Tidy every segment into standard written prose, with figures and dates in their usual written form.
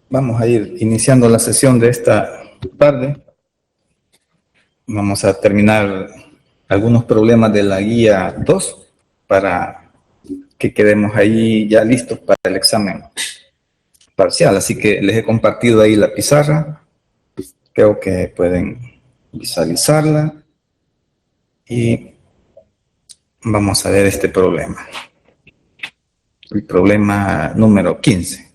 Vamos a ir iniciando la sesión de esta tarde. Vamos a terminar algunos problemas de la guía 2 para que quedemos ahí ya listos para el examen parcial. Así que les he compartido ahí la pizarra. Creo que pueden visualizarla. Y vamos a ver este problema. El problema número 15.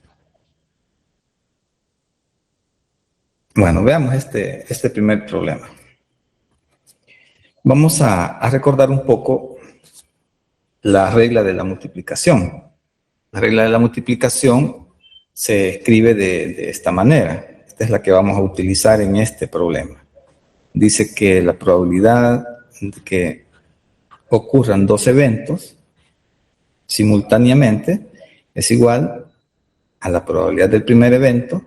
Bueno, veamos este primer problema. Vamos a recordar un poco la regla de la multiplicación. La regla de la multiplicación se escribe de esta manera. Esta es la que vamos a utilizar en este problema. Dice que la probabilidad de que ocurran dos eventos simultáneamente es igual a la probabilidad del primer evento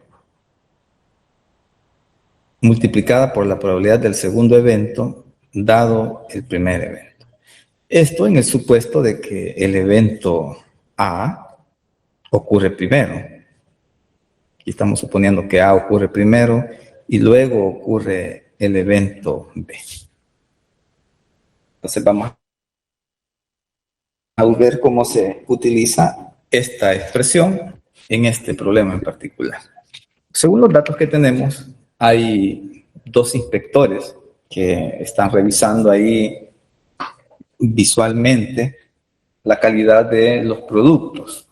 multiplicada por la probabilidad del segundo evento dado el primer evento. Esto en el supuesto de que el evento A ocurre primero. Aquí estamos suponiendo que A ocurre primero y luego ocurre el evento B. Entonces vamos a ver cómo se utiliza esta expresión en este problema en particular. Según los datos que tenemos, hay dos inspectores que están revisando ahí visualmente la calidad de los productos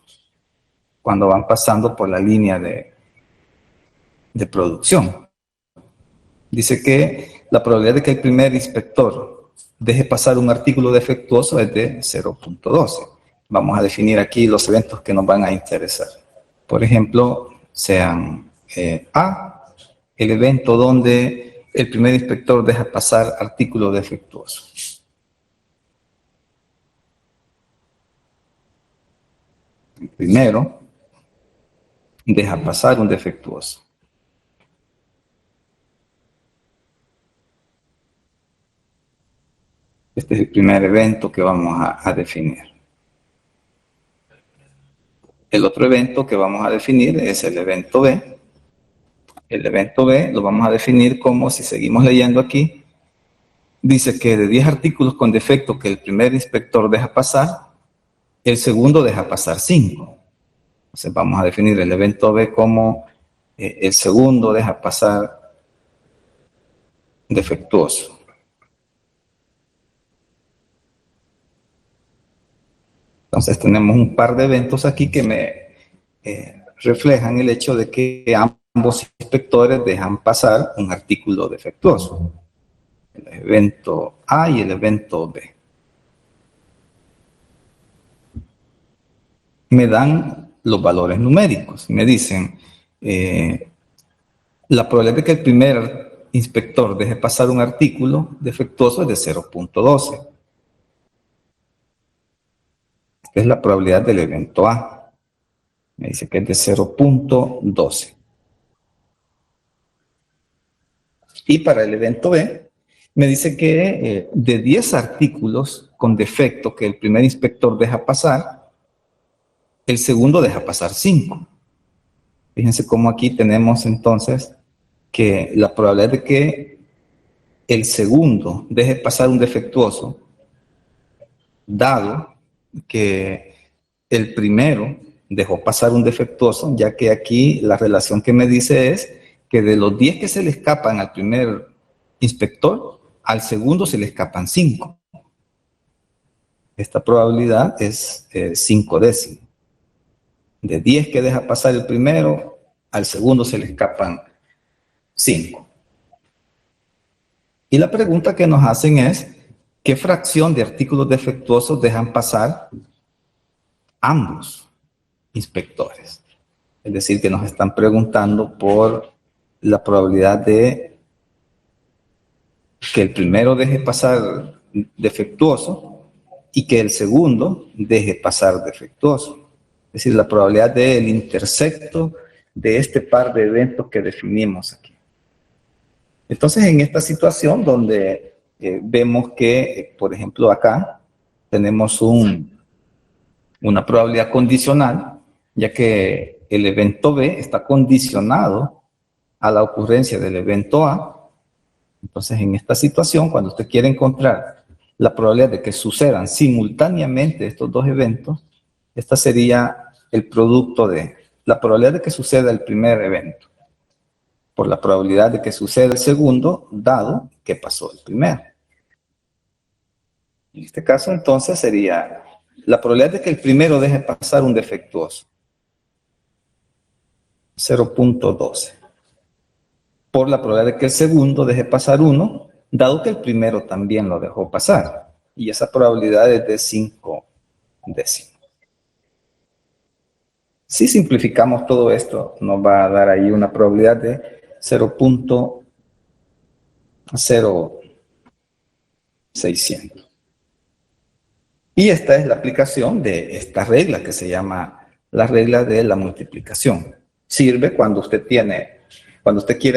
cuando van pasando por la línea de producción. Dice que la probabilidad de que el primer inspector deje pasar un artículo defectuoso es de 0.12. Vamos a definir aquí los eventos que nos van a interesar. Por ejemplo, sean A, el evento donde el primer inspector deja pasar artículo defectuoso. El primero deja pasar un defectuoso. Este es el primer evento que vamos a definir. El otro evento que vamos a definir es el evento B. El evento B lo vamos a definir como, si seguimos leyendo aquí, dice que de 10 artículos con defecto que el primer inspector deja pasar, el segundo deja pasar 5. Entonces vamos a definir el evento B como el segundo deja pasar defectuoso. Entonces tenemos un par de eventos aquí que me reflejan el hecho de que ambos inspectores dejan pasar un artículo defectuoso. El evento A y el evento B. Me dan los valores numéricos. Me dicen, la probabilidad de que el primer inspector deje pasar un artículo defectuoso es de 0.12. Esta es la probabilidad del evento A. Me dice que es de 0.12. Y para el evento B, me dice que de 10 artículos con defecto que el primer inspector deja pasar, el segundo deja pasar 5. Fíjense cómo aquí tenemos entonces que la probabilidad de que el segundo deje pasar un defectuoso, dado que el primero dejó pasar un defectuoso, ya que aquí la relación que me dice es que de los 10 que se le escapan al primer inspector, al segundo se le escapan 5. Esta probabilidad es 5 décimos. De 10 que deja pasar el primero, al segundo se le escapan 5. Y la pregunta que nos hacen es, ¿qué fracción de artículos defectuosos dejan pasar ambos inspectores? Es decir, que nos están preguntando por la probabilidad de que el primero deje pasar defectuoso y que el segundo deje pasar defectuoso. Es decir, la probabilidad del intersecto de este par de eventos que definimos aquí. Entonces, en esta situación donde vemos que, por ejemplo, acá tenemos una probabilidad condicional, ya que el evento B está condicionado a la ocurrencia del evento A. Entonces, en esta situación, cuando usted quiere encontrar la probabilidad de que sucedan simultáneamente estos dos eventos, esta sería el producto de la probabilidad de que suceda el primer evento por la probabilidad de que suceda el segundo, dado que pasó el primero. En este caso, entonces, sería la probabilidad de que el primero deje pasar un defectuoso, 0.12. Por la probabilidad de que el segundo deje pasar uno, dado que el primero también lo dejó pasar. Y esa probabilidad es de 5 décimos. Si simplificamos todo esto, nos va a dar ahí una probabilidad de 0.0600. Y esta es la aplicación de esta regla que se llama la regla de la multiplicación. Sirve cuando usted quiere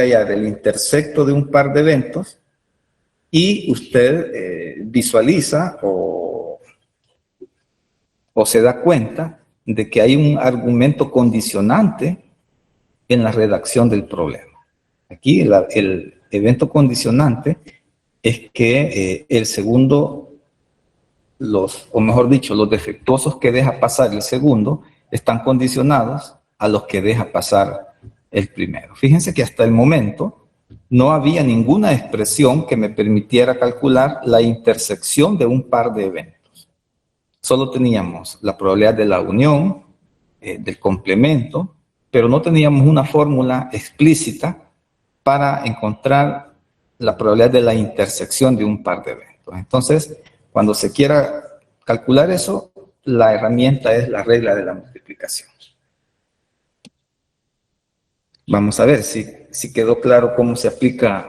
hallar el intersecto de un par de eventos y usted visualiza o se da cuenta de que hay un argumento condicionante en la redacción del problema. Aquí el evento condicionante es que el segundo, o mejor dicho, los defectuosos que deja pasar el segundo están condicionados a los que deja pasar el primero. Fíjense que hasta el momento no había ninguna expresión que me permitiera calcular la intersección de un par de eventos. Solo teníamos la probabilidad de la unión, del complemento, pero no teníamos una fórmula explícita para encontrar la probabilidad de la intersección de un par de eventos. Entonces, cuando se quiera calcular eso, la herramienta es la regla de la multiplicación. Vamos a ver si quedó claro cómo se aplica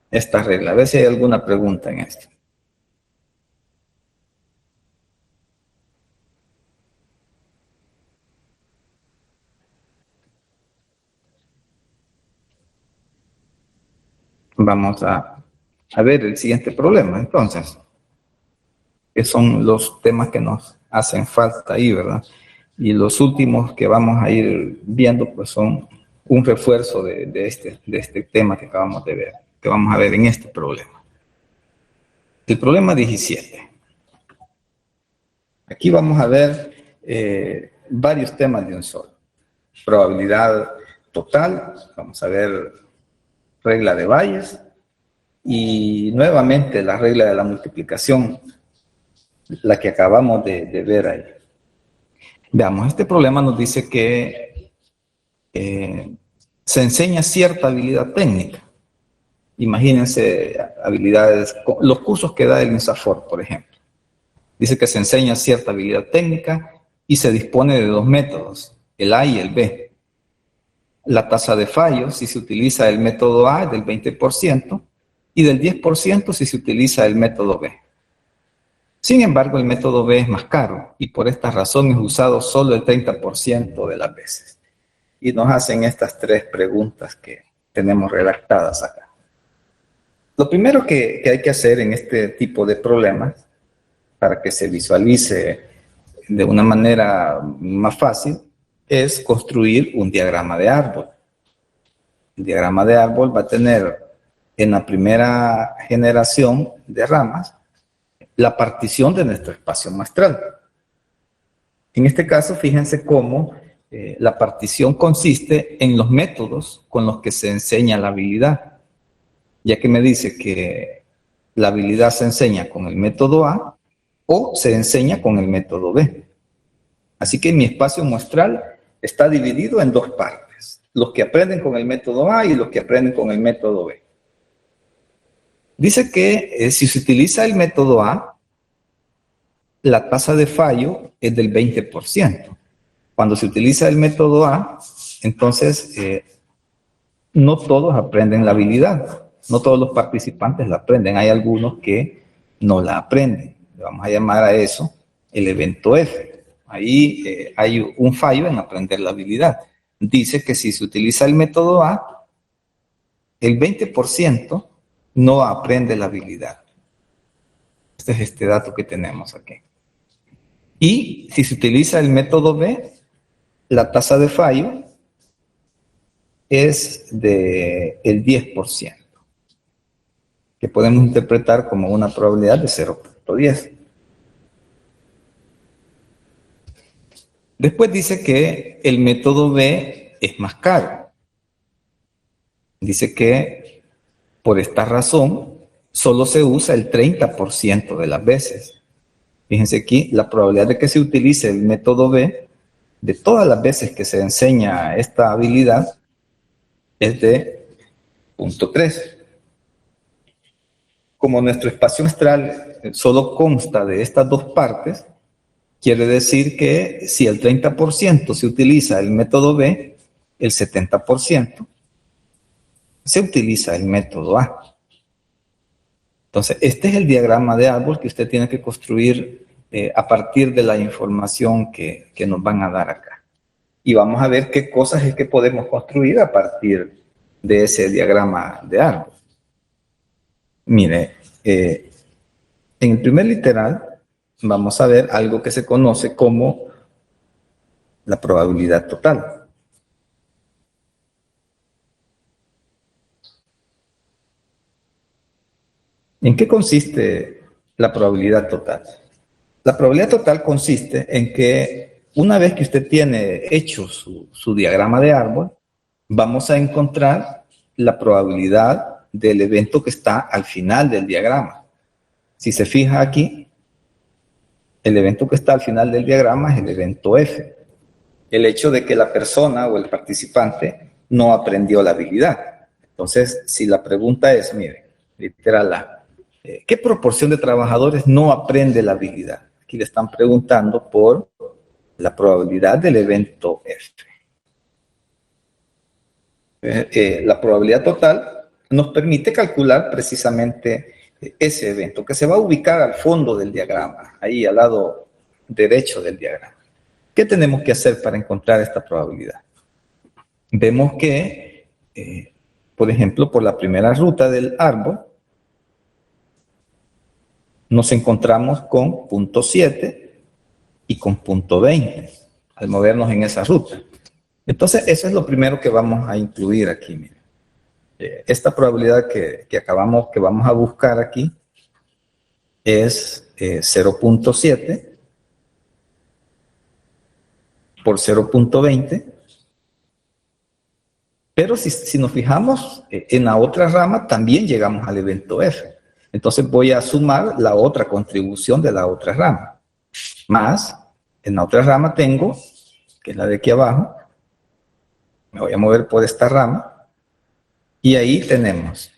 esta regla. A ver si hay alguna pregunta en esto. Vamos a ver el siguiente problema, entonces, que son los temas que nos hacen falta ahí, ¿verdad? Y los últimos que vamos a ir viendo, pues son un refuerzo de este tema que acabamos de ver, que vamos a ver en este problema. El problema 17. Aquí vamos a ver varios temas de un solo. Probabilidad total, vamos a ver regla de Bayes, y nuevamente la regla de la multiplicación, la que acabamos de ver ahí. Veamos, este problema nos dice que se enseña cierta habilidad técnica. Imagínense habilidades, los cursos que da el INSAFORP, por ejemplo. Dice que se enseña cierta habilidad técnica y se dispone de dos métodos, el A y el B. La tasa de fallo, si se utiliza el método A, es del 20%, y del 10% si se utiliza el método B. Sin embargo, el método B es más caro y por esta razón es usado solo el 30% de las veces. Y nos hacen estas tres preguntas que tenemos redactadas acá. Lo primero que hay que hacer en este tipo de problemas, para que se visualice de una manera más fácil, es construir un diagrama de árbol. El diagrama de árbol va a tener en la primera generación de ramas la partición de nuestro espacio muestral. En este caso, fíjense cómo la partición consiste en los métodos con los que se enseña la habilidad, ya que me dice que la habilidad se enseña con el método A o se enseña con el método B. Así que mi espacio muestral está dividido en dos partes, los que aprenden con el método A y los que aprenden con el método B. Dice que si se utiliza el método A, la tasa de fallo es del 20%. Cuando se utiliza el método A, entonces no todos aprenden la habilidad, no todos los participantes la aprenden, hay algunos que no la aprenden. Vamos a llamar a eso el evento F. Ahí hay un fallo en aprender la habilidad. Dice que si se utiliza el método A, el 20% no aprende la habilidad. Este es este dato que tenemos aquí. Y si se utiliza el método B, la tasa de fallo es del 10%, que podemos interpretar como una probabilidad de 0.10. Después dice que el método B es más caro. Dice que por esta razón solo se usa el 30% de las veces. Fíjense aquí, la probabilidad de que se utilice el método B de todas las veces que se enseña esta habilidad es de 0.3. Como nuestro espacio muestral solo consta de estas dos partes, quiere decir que si el 30% se utiliza el método B, el 70% se utiliza el método A. Entonces, este es el diagrama de árbol que usted tiene que construir a partir de la información que nos van a dar acá. Y vamos a ver qué cosas es que podemos construir a partir de ese diagrama de árbol. Mire, en el primer literal vamos a ver algo que se conoce como la probabilidad total. ¿En qué consiste la probabilidad total? La probabilidad total consiste en que una vez que usted tiene hecho su diagrama de árbol, vamos a encontrar la probabilidad del evento que está al final del diagrama. Si se fija aquí, el evento que está al final del diagrama es el evento F. El hecho de que la persona o el participante no aprendió la habilidad. Entonces, si la pregunta es, mire, literal A, ¿qué proporción de trabajadores no aprende la habilidad? Aquí le están preguntando por la probabilidad del evento F. La probabilidad total nos permite calcular precisamente ese evento, que se va a ubicar al fondo del diagrama, ahí al lado derecho del diagrama. ¿Qué tenemos que hacer para encontrar esta probabilidad? Vemos que, por ejemplo, por la primera ruta del árbol, nos encontramos con punto 7 y con punto 20 al movernos en esa ruta. Entonces, eso es lo primero que vamos a incluir aquí. Miren. Esta probabilidad que vamos a buscar aquí es 0.7 por 0.20. Pero si nos fijamos en la otra rama, también llegamos al evento F. Entonces voy a sumar la otra contribución de la otra rama. Más, en la otra rama tengo, que es la de aquí abajo, me voy a mover por esta rama, y ahí tenemos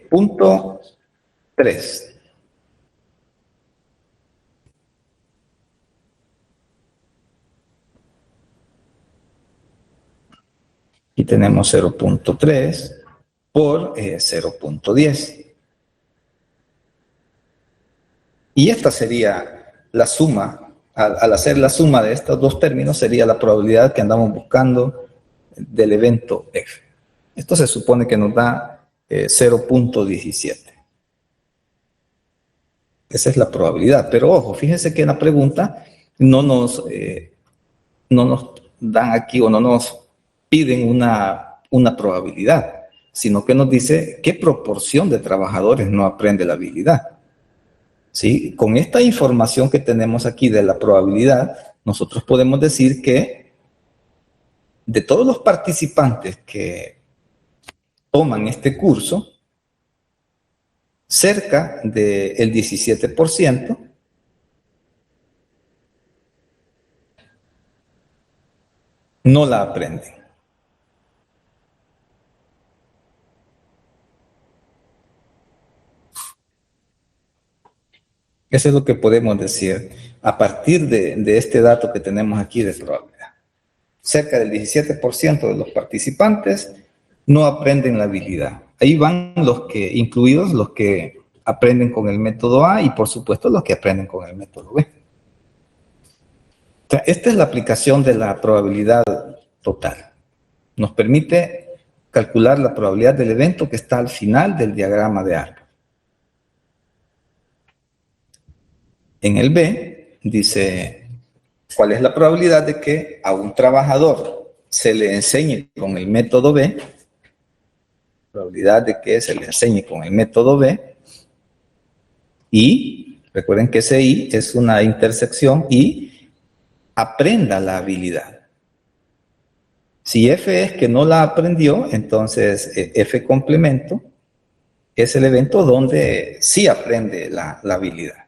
punto 3. Y tenemos 0.3 por 0.10. Y esta sería la suma, al hacer la suma de estos dos términos, sería la probabilidad que andamos buscando del evento F. Esto se supone que nos da 0.17. Esa es la probabilidad. Pero ojo, fíjense que en la pregunta no nos dan aquí o no nos piden una probabilidad, sino que nos dice qué proporción de trabajadores no aprende la habilidad. ¿Sí? Con esta información que tenemos aquí de la probabilidad, nosotros podemos decir que de todos los participantes que toman este curso, cerca del 17% no la aprenden. Eso es lo que podemos decir a partir de este dato que tenemos aquí de probabilidad. Cerca del 17% de los participantes no aprenden la habilidad. Ahí van incluidos los que aprenden con el método A y por supuesto los que aprenden con el método B. O sea, esta es la aplicación de la probabilidad total. Nos permite calcular la probabilidad del evento que está al final del diagrama de árbol. En el B dice, ¿cuál es la probabilidad de que a un trabajador se le enseñe con el método B? Probabilidad de que se le enseñe con el método B. Y recuerden que ese I es una intersección y aprenda la habilidad. Si F es que no la aprendió, entonces F complemento es el evento donde sí aprende la habilidad.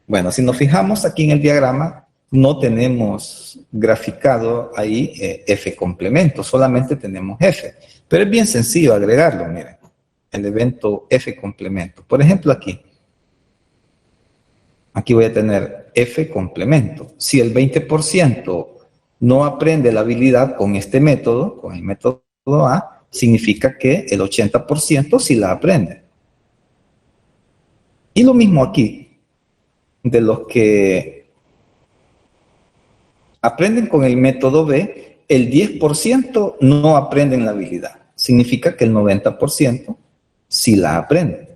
Bueno, si nos fijamos aquí en el diagrama, no tenemos graficado ahí F complemento, solamente tenemos F. Pero es bien sencillo agregarlo, miren, el evento F complemento. Por ejemplo, aquí voy a tener F complemento. Si el 20% no aprende la habilidad con este método, con el método A, significa que el 80% sí la aprende. Y lo mismo aquí. De los que aprenden con el método B, el 10% no aprenden la habilidad. Significa que el 90% sí la aprenden.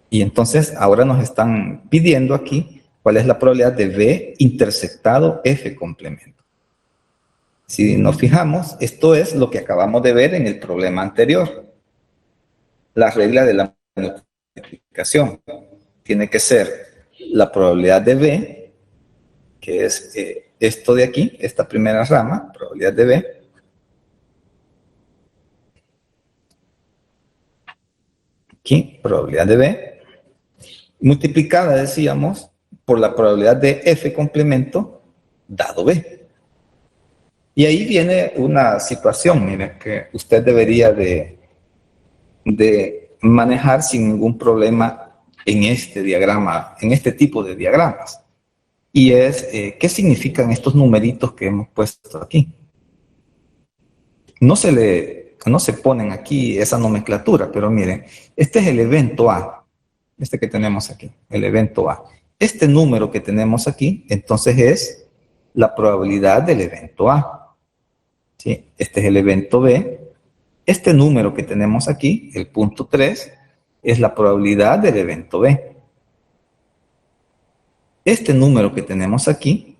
Y entonces ahora nos están pidiendo aquí cuál es la probabilidad de B intersectado F complemento. Si nos fijamos, esto es lo que acabamos de ver en el problema anterior. La regla de la multiplicación tiene que ser la probabilidad de B, que es esto de aquí, esta primera rama, probabilidad de B, aquí, probabilidad de B, multiplicada, decíamos, por la probabilidad de F complemento dado B. Y ahí viene una situación, mire, que usted debería de manejar sin ningún problema en este diagrama, en este tipo de diagramas. Y es, ¿qué significan estos numeritos que hemos puesto aquí? No se ponen aquí esa nomenclatura, pero miren, este es el evento A, este que tenemos aquí, el evento A. Este número que tenemos aquí, entonces es la probabilidad del evento A. ¿Sí? Este es el evento B. Este número que tenemos aquí, el punto 3, es la probabilidad del evento B. Este número que tenemos aquí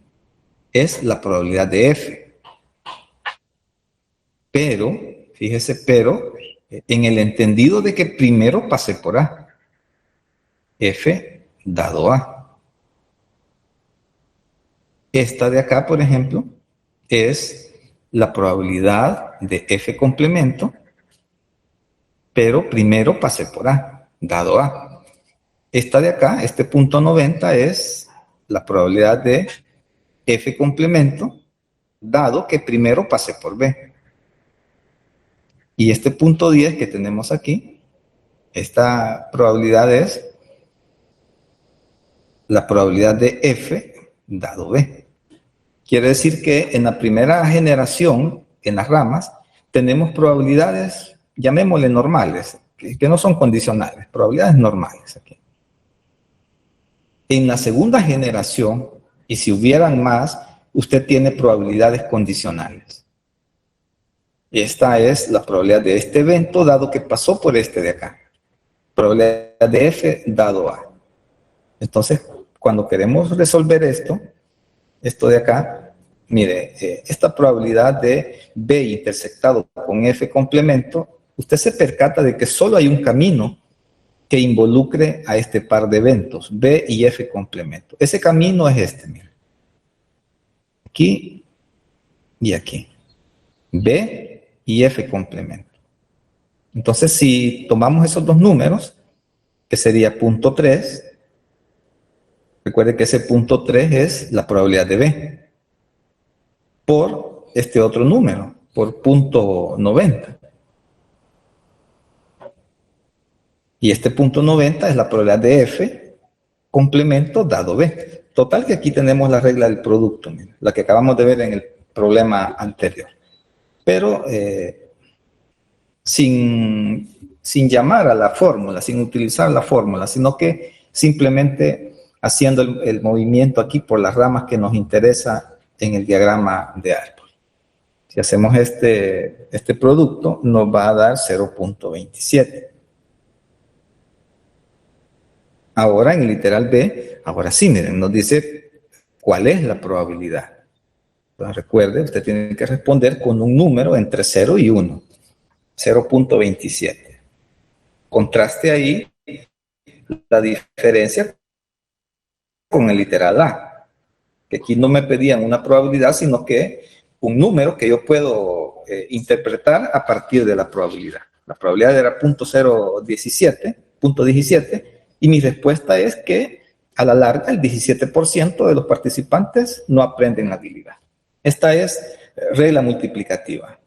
es la probabilidad de F. Pero, fíjese, en el entendido de que primero pasé por A. F dado A. Esta de acá, por ejemplo, es la probabilidad de F complemento, pero primero pasé por A, dado A. Esta de acá, este punto 90, es la probabilidad de F complemento, dado que primero pasé por B. Y este punto 10 que tenemos aquí, esta probabilidad es la probabilidad de F dado B. Quiere decir que en la primera generación, en las ramas, tenemos probabilidades, llamémosle normales, que no son condicionales, probabilidades normales aquí. En la segunda generación, y si hubieran más, usted tiene probabilidades condicionales. Esta es la probabilidad de este evento dado que pasó por este de acá. Probabilidad de F dado A. Entonces, cuando queremos resolver esto de acá, mire, esta probabilidad de B intersectado con F complemento, usted se percata de que solo hay un camino que involucre a este par de eventos, B y F complemento. Ese camino es este, mire. Aquí y aquí. B y F complemento. Entonces, si tomamos esos dos números, que sería punto 3, recuerde que ese punto 3 es la probabilidad de B, por este otro número, por punto 90. Y este punto 90 es la probabilidad de F complemento dado B. Total que aquí tenemos la regla del producto, la que acabamos de ver en el problema anterior. Pero sin llamar a la fórmula, sin utilizar la fórmula, sino que simplemente haciendo el movimiento aquí por las ramas que nos interesa en el diagrama de árbol. Si hacemos este producto, nos va a dar 0.27. Ahora en el literal B, ahora sí, miren, nos dice cuál es la probabilidad. Entonces, recuerde, usted tiene que responder con un número entre 0 y 1, 0.27. Contraste ahí la diferencia con el literal A, que aquí no me pedían una probabilidad, sino que un número que yo puedo interpretar a partir de la probabilidad. La probabilidad era 0.17, y mi respuesta es que a la larga el 17% de los participantes no aprenden la habilidad. Esta es regla multiplicativa,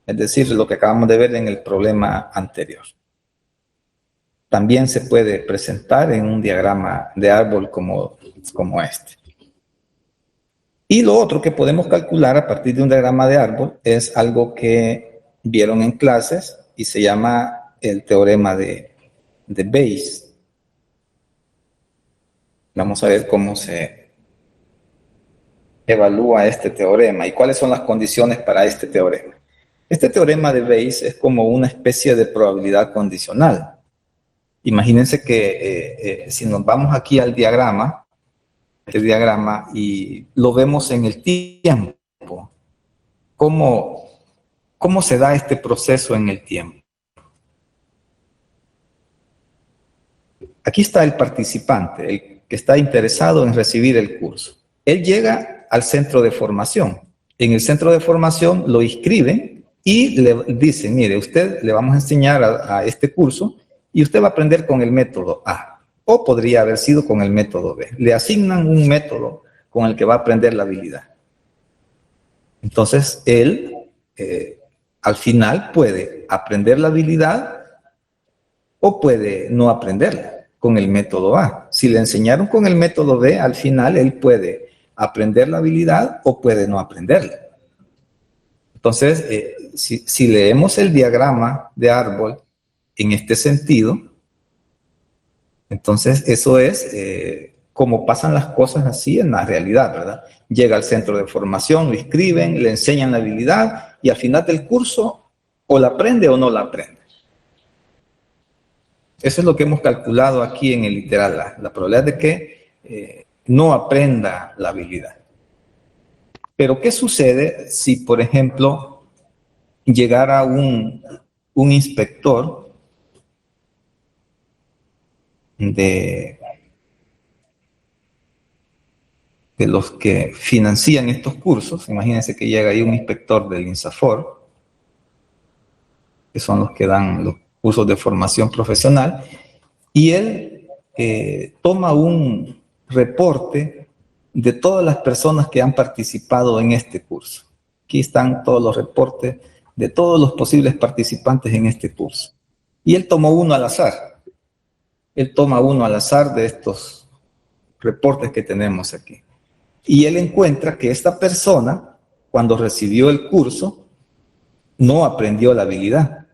es decir, lo que acabamos de ver en el problema anterior. También se puede presentar en un diagrama de árbol como este. Y lo otro que podemos calcular a partir de un diagrama de árbol es algo que vieron en clases y se llama el teorema de Bayes. Vamos a ver cómo se evalúa este teorema y cuáles son las condiciones para este teorema. Este teorema de Bayes es como una especie de probabilidad condicional. Imagínense que si nos vamos aquí al diagrama, este diagrama, y lo vemos en el tiempo, ¿cómo se da este proceso en el tiempo? Aquí está el participante, el que está interesado en recibir el curso. Él llega al centro de formación. En el centro de formación lo inscriben y le dicen, mire, usted le vamos a enseñar a este curso y usted va a aprender con el método A, o podría haber sido con el método B. Le asignan un método con el que va a aprender la habilidad. Entonces, él al final puede aprender la habilidad o puede no aprenderla con el método A. Si le enseñaron con el método B, al final él puede aprender la habilidad o puede no aprenderla. Entonces, si leemos el diagrama de árbol en este sentido, entonces eso es como pasan las cosas así en la realidad, ¿verdad? Llega al centro de formación, lo inscriben, le enseñan la habilidad y al final del curso o la aprende o no la aprende. Eso es lo que hemos calculado aquí en el literal A, la probabilidad de que no aprenda la habilidad. Pero ¿qué sucede si, por ejemplo, llegara un inspector de los que financian estos cursos? Imagínense que llega ahí un inspector del INSAFOR, que son los que dan los cursos de formación profesional, y él toma un reporte de todas las personas que han participado en este curso. Aquí están todos los reportes de todos los posibles participantes en este curso. Y él tomó uno al azar. Él toma uno al azar de estos reportes que tenemos aquí. Y él encuentra que esta persona, cuando recibió el curso, no aprendió la habilidad.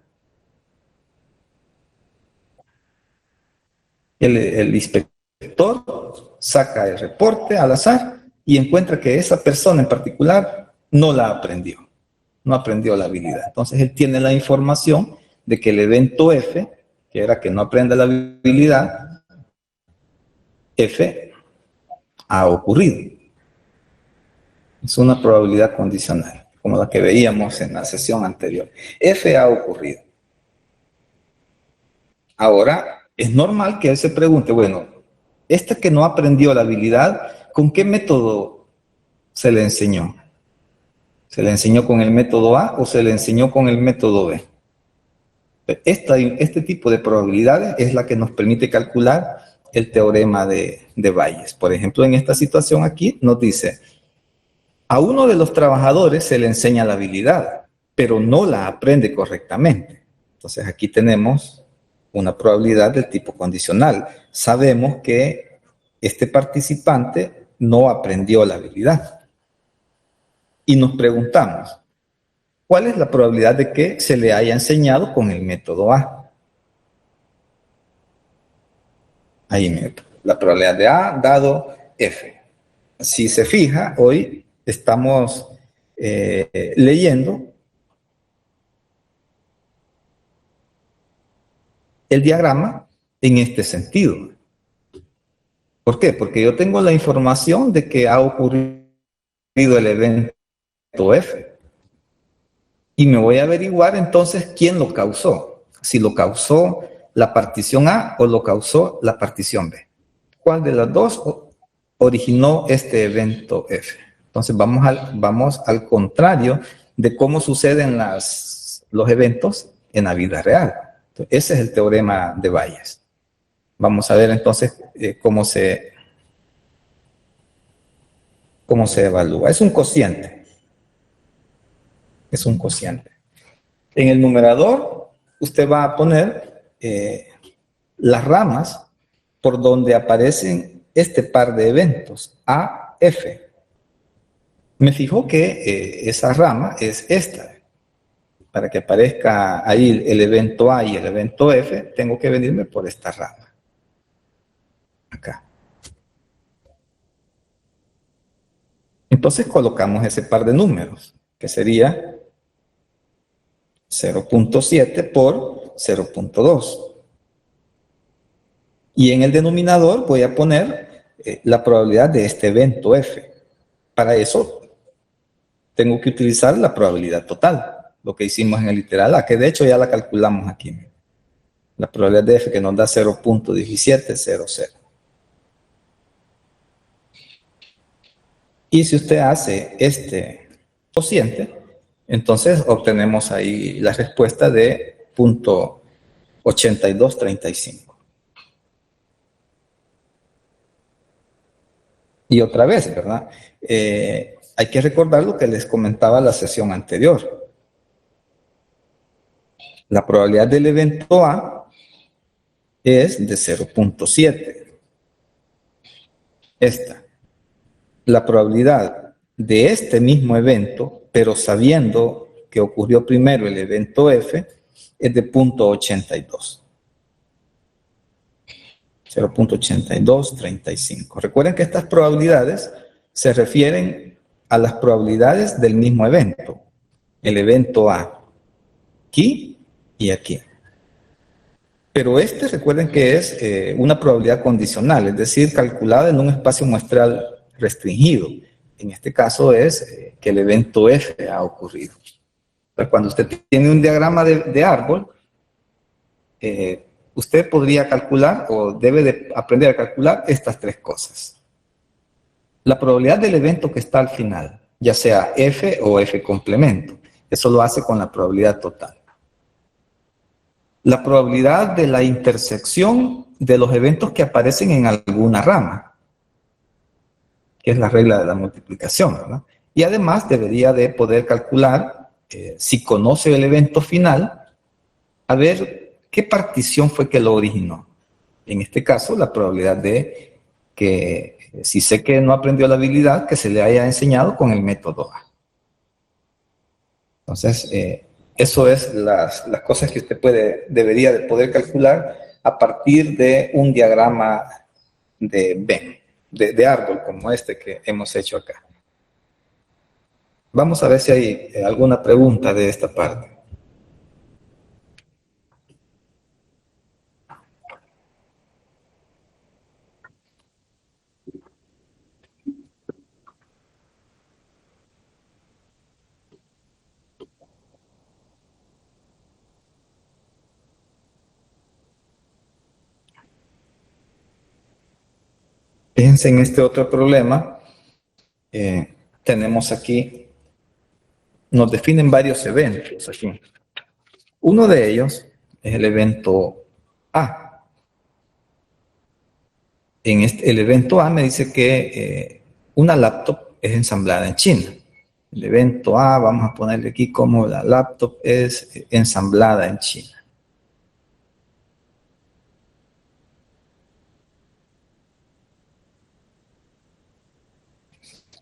El inspector saca el reporte al azar y encuentra que esa persona en particular no la aprendió, no aprendió la habilidad. Entonces él tiene la información de que el evento F, que era que no aprenda la habilidad, F ha ocurrido. Es una probabilidad condicional, como la que veíamos en la sesión anterior. F ha ocurrido. Ahora, es normal que él se pregunte, bueno, este que no aprendió la habilidad, ¿con qué método se le enseñó? ¿Se le enseñó con el método A o se le enseñó con el método B? Este tipo de probabilidades es la que nos permite calcular el teorema de Bayes. Por ejemplo, en esta situación aquí nos dice, a uno de los trabajadores se le enseña la habilidad, pero no la aprende correctamente. Entonces aquí tenemos una probabilidad del tipo condicional. Sabemos que este participante no aprendió la habilidad. Y nos preguntamos, ¿cuál es la probabilidad de que se le haya enseñado con el método A? Ahí la probabilidad de A dado F. Si se fija, hoy estamos leyendo el diagrama en este sentido. ¿Por qué? Porque yo tengo la información de que ha ocurrido el evento F. Y me voy a averiguar entonces quién lo causó. Si lo causó la partición A o lo causó la partición B. ¿Cuál de las dos originó este evento F? Entonces vamos al contrario de cómo suceden los eventos en la vida real. Entonces, ese es el teorema de Bayes. Vamos a ver entonces cómo se evalúa. Es un cociente. Es un cociente. En el numerador, usted va a poner las ramas por donde aparecen este par de eventos, A, F. Me fijo que esa rama es esta. Para que aparezca ahí el evento A y el evento F, tengo que venirme por esta rama. Acá. Entonces colocamos ese par de números, que sería 0.7 por 0.2. Y en el denominador voy a poner la probabilidad de este evento F. Para eso tengo que utilizar la probabilidad total, lo que hicimos en el literal A, que de hecho ya la calculamos aquí. La probabilidad de F que nos da 0.1700. Y si usted hace este cociente, entonces obtenemos ahí la respuesta de 0.8235. Y otra vez, ¿verdad? Hay que recordar lo que les comentaba la sesión anterior. La probabilidad del evento A es de 0.7. Esta. La probabilidad de este mismo evento, pero sabiendo que ocurrió primero el evento F, es de 0.82. 0.8235. Recuerden que estas probabilidades se refieren a las probabilidades del mismo evento. El evento A, aquí y aquí. Pero recuerden que es una probabilidad condicional, es decir, calculada en un espacio muestral restringido. En este caso es que el evento F ha ocurrido. Entonces, cuando usted tiene un diagrama de árbol, usted podría calcular o debe de aprender a calcular estas tres cosas. La probabilidad del evento que está al final, ya sea F o F complemento, eso lo hace con la probabilidad total. La probabilidad de la intersección de los eventos que aparecen en alguna rama, que es la regla de la multiplicación, ¿verdad? Y además debería de poder calcular, si conoce el evento final, a ver qué partición fue que lo originó. En este caso, la probabilidad de que, si sé que no aprendió la habilidad, que se le haya enseñado con el método A. Entonces, eso es las cosas que usted debería de poder calcular a partir de un diagrama de Venn, de árbol como este que hemos hecho acá. Vamos a ver si hay alguna pregunta de esta parte. Fíjense en este otro problema. Tenemos aquí, nos definen varios eventos aquí. Uno de ellos es el evento A. El evento A me dice que una laptop es ensamblada en China. El evento A, vamos a ponerle aquí como la laptop es ensamblada en China.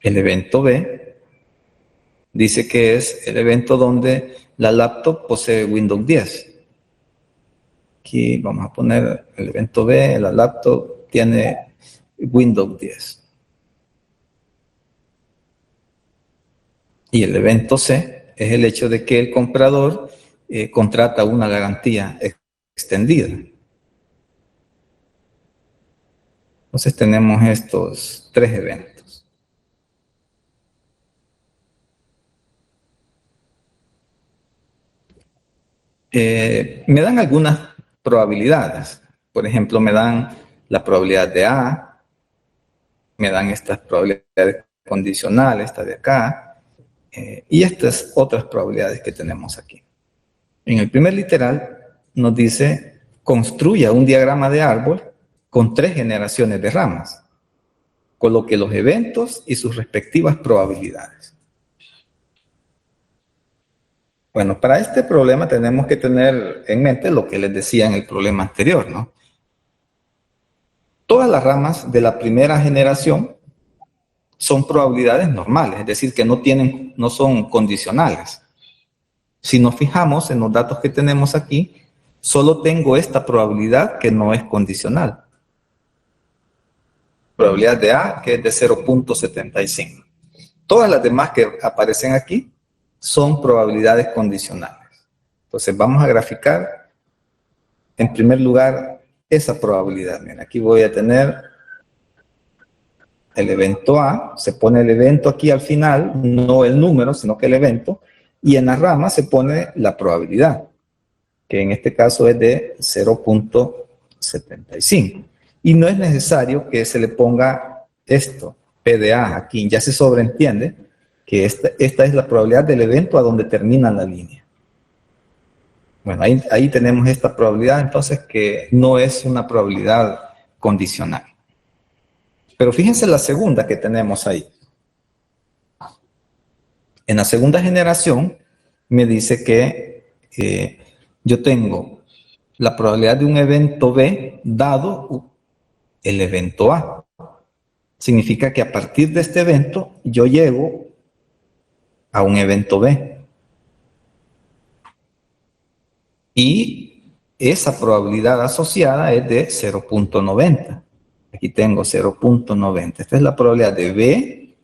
El evento B dice que es el evento donde la laptop posee Windows 10. Aquí vamos a poner el evento B, la laptop tiene Windows 10. Y el evento C es el hecho de que el comprador contrata una garantía extendida. Entonces tenemos estos tres eventos. Me dan algunas probabilidades. Por ejemplo, me dan la probabilidad de A, me dan estas probabilidades condicionales, esta de acá, y estas otras probabilidades que tenemos aquí. En el primer literal nos dice, construya un diagrama de árbol con 3 generaciones de ramas. Coloque los eventos y sus respectivas probabilidades. Bueno, para este problema tenemos que tener en mente lo que les decía en el problema anterior, ¿no? Todas las ramas de la primera generación son probabilidades normales, es decir, que no son condicionales. Si nos fijamos en los datos que tenemos aquí, solo tengo esta probabilidad que no es condicional. Probabilidad de A, que es de 0.75. Todas las demás que aparecen aquí son probabilidades condicionales. Entonces vamos a graficar en primer lugar esa probabilidad. Miren, aquí voy a tener el evento A, se pone el evento aquí al final, no el número, sino que el evento, y en la rama se pone la probabilidad, que en este caso es de 0.75. Y no es necesario que se le ponga esto, P de A, aquí ya se sobreentiende que esta es la probabilidad del evento a donde termina la línea. Bueno, ahí tenemos esta probabilidad, entonces, que no es una probabilidad condicional. Pero fíjense la segunda que tenemos ahí. En la segunda generación me dice que yo tengo la probabilidad de un evento B dado el evento A. Significa que a partir de este evento yo llego a un evento B. Y esa probabilidad asociada es de 0.90. Aquí tengo 0.90. Esta es la probabilidad de B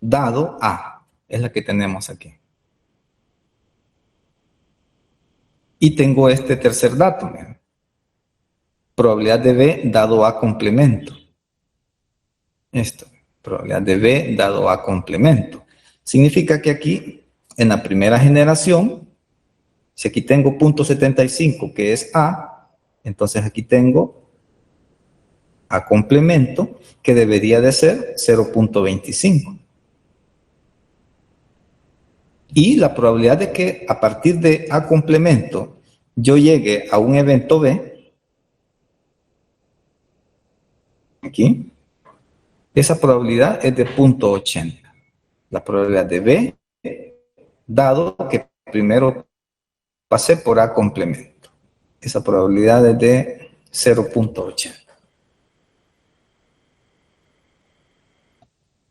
dado A. Es la que tenemos aquí. Y tengo este tercer dato. Miren. Probabilidad de B dado A complemento. Esto. Probabilidad de B dado A complemento. Significa que aquí, en la primera generación, si aquí tengo 0.75, que es A, entonces aquí tengo A complemento, que debería de ser 0.25. Y la probabilidad de que a partir de A complemento yo llegue a un evento B, aquí, esa probabilidad es de 0.80. La probabilidad de B, dado que primero pasé por A complemento. Esa probabilidad es de 0.80.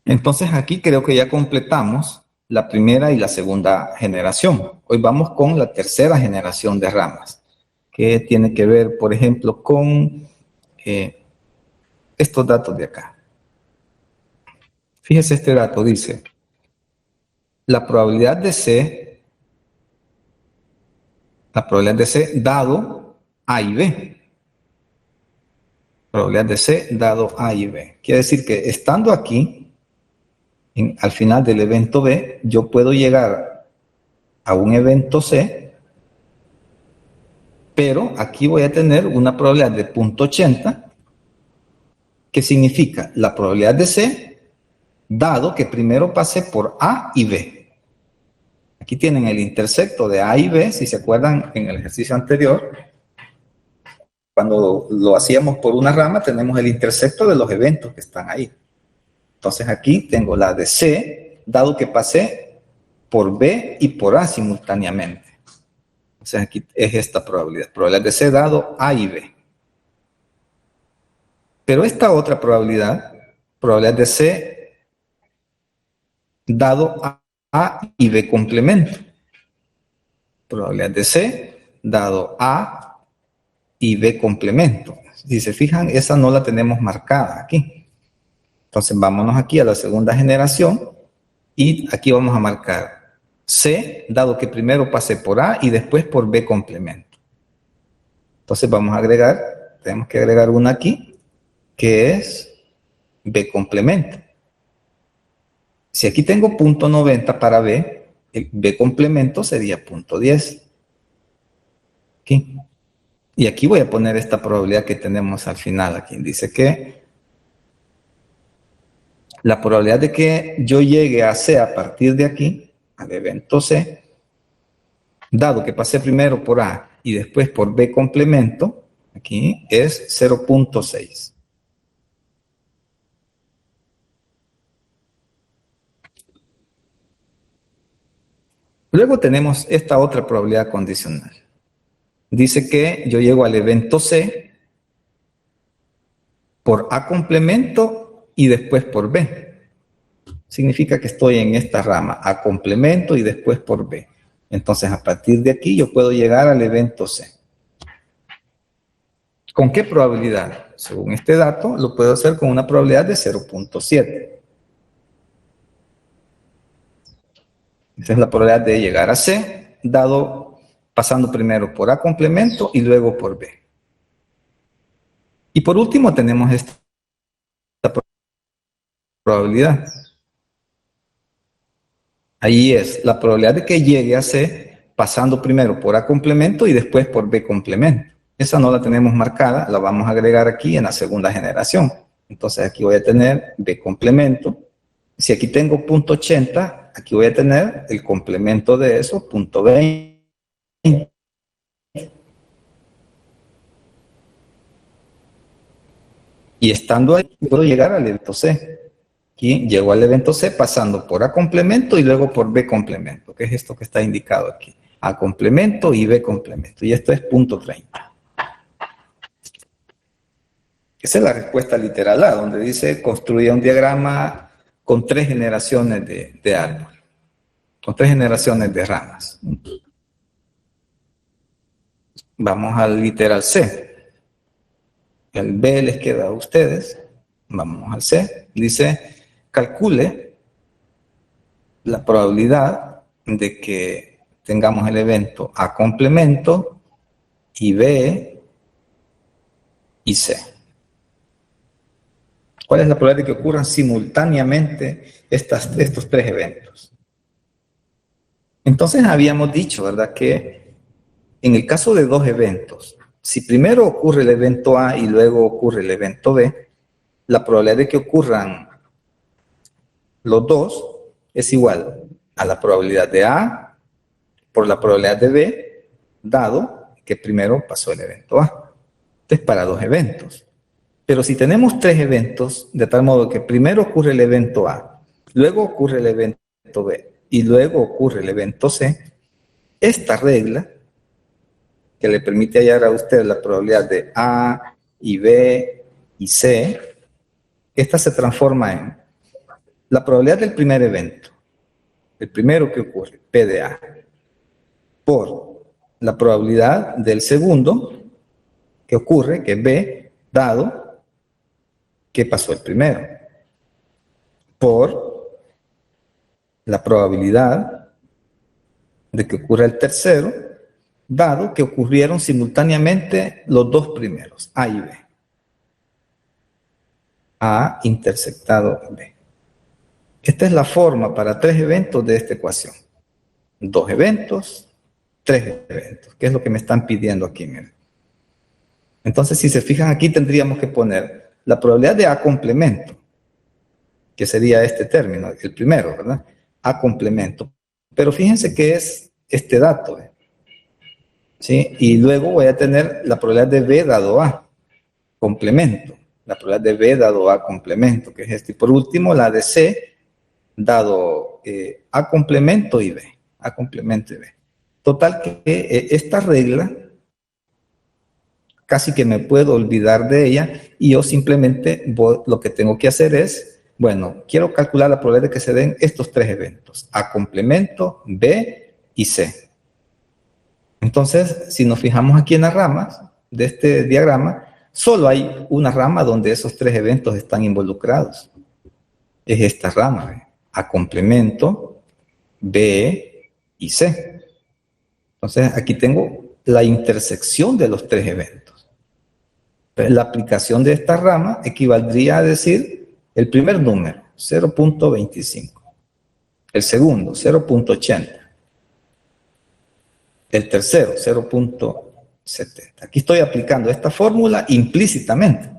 Entonces aquí creo que ya completamos la primera y la segunda generación. Hoy vamos con la tercera generación de ramas, que tiene que ver, por ejemplo, con estos datos de acá. Fíjese este dato, dice, la probabilidad de C dado A y B. Probabilidad de C dado A y B. Quiere decir que estando aquí, al final del evento B, yo puedo llegar a un evento C, pero aquí voy a tener una probabilidad de 0.80, que significa la probabilidad de C, dado que primero pasé por A y B. Aquí tienen el intersecto de A y B, si se acuerdan en el ejercicio anterior, cuando lo hacíamos por una rama, tenemos el intersecto de los eventos que están ahí. Entonces aquí tengo la de C, dado que pasé por B y por A simultáneamente. O sea, aquí es esta probabilidad. Probabilidad de C dado A y B. Pero esta otra probabilidad de C dado A y B complemento. Probabilidad de C dado A y B complemento. Si se fijan, esa no la tenemos marcada aquí. Entonces vámonos aquí a la segunda generación y aquí vamos a marcar C, dado que primero pasé por A y después por B complemento. Entonces vamos a agregar, tenemos que agregar una aquí, que es B complemento. Si aquí tengo punto 90 para B, el B complemento sería punto 10. Aquí. Y aquí voy a poner esta probabilidad que tenemos al final. Aquí dice que la probabilidad de que yo llegue a C a partir de aquí, al evento C, dado que pasé primero por A y después por B complemento, aquí es 0.6. Luego tenemos esta otra probabilidad condicional. Dice que yo llego al evento C por A complemento y después por B. Significa que estoy en esta rama, A complemento y después por B. Entonces, a partir de aquí yo puedo llegar al evento C. ¿Con qué probabilidad? Según este dato, lo puedo hacer con una probabilidad de 0.7. Esa es la probabilidad de llegar a C, dado pasando primero por A complemento y luego por B. Y por último tenemos esta probabilidad. Ahí es la probabilidad de que llegue a C pasando primero por A complemento y después por B complemento. Esa no la tenemos marcada, la vamos a agregar aquí en la segunda generación. Entonces aquí voy a tener B complemento. Si aquí tengo punto 80, aquí voy a tener el complemento de eso, punto 20. Y estando ahí, puedo llegar al evento C. Aquí llego al evento C pasando por A complemento y luego por B complemento, que es esto que está indicado aquí. A complemento y B complemento. Y esto es punto 30. Esa es la respuesta literal A, donde dice construye un diagrama con 3 generaciones de árbol, con 3 generaciones de ramas. Vamos al literal C. El B les queda a ustedes. Vamos al C. Dice, calcule la probabilidad de que tengamos el evento A complemento y B y C. ¿Cuál es la probabilidad de que ocurran simultáneamente estos 3 eventos? Entonces habíamos dicho, ¿verdad?, que en el caso de 2 eventos, si primero ocurre el evento A y luego ocurre el evento B, la probabilidad de que ocurran los dos es igual a la probabilidad de A por la probabilidad de B, dado que primero pasó el evento A. Entonces, para 2 eventos. Pero si tenemos 3 eventos, de tal modo que primero ocurre el evento A, luego ocurre el evento B y luego ocurre el evento C, esta regla, que le permite hallar a usted la probabilidad de A y B y C, esta se transforma en la probabilidad del primer evento, el primero que ocurre, P de A, por la probabilidad del segundo que ocurre, que es B, dado que pasó el primero, por la probabilidad de que ocurra el tercero, dado que ocurrieron simultáneamente los 2 primeros, A y B. A intersectado B. Esta es la forma para 3 eventos de esta ecuación. 2 eventos, 3 eventos, que es lo que me están pidiendo aquí. Miren. Entonces, si se fijan aquí, tendríamos que poner la probabilidad de A complemento, que sería este término, el primero, ¿verdad? A complemento. Pero fíjense que es este dato, ¿sí? Y luego voy a tener la probabilidad de B dado A, complemento. La probabilidad de B dado A complemento, que es este. Y por último, la de C dado A complemento y B. A complemento y B. Total que esta regla casi que me puedo olvidar de ella y yo simplemente lo que tengo que hacer es, bueno, quiero calcular la probabilidad de que se den estos 3 eventos, A complemento, B y C. Entonces, si nos fijamos aquí en las ramas de este diagrama, solo hay una rama donde esos 3 eventos están involucrados. Es esta rama, ¿ve? A complemento, B y C. Entonces, aquí tengo la intersección de los 3 eventos. La aplicación de esta rama equivaldría a decir El primer número, 0.25. El segundo, 0.80. El tercero, 0.70. Aquí estoy aplicando esta fórmula implícitamente,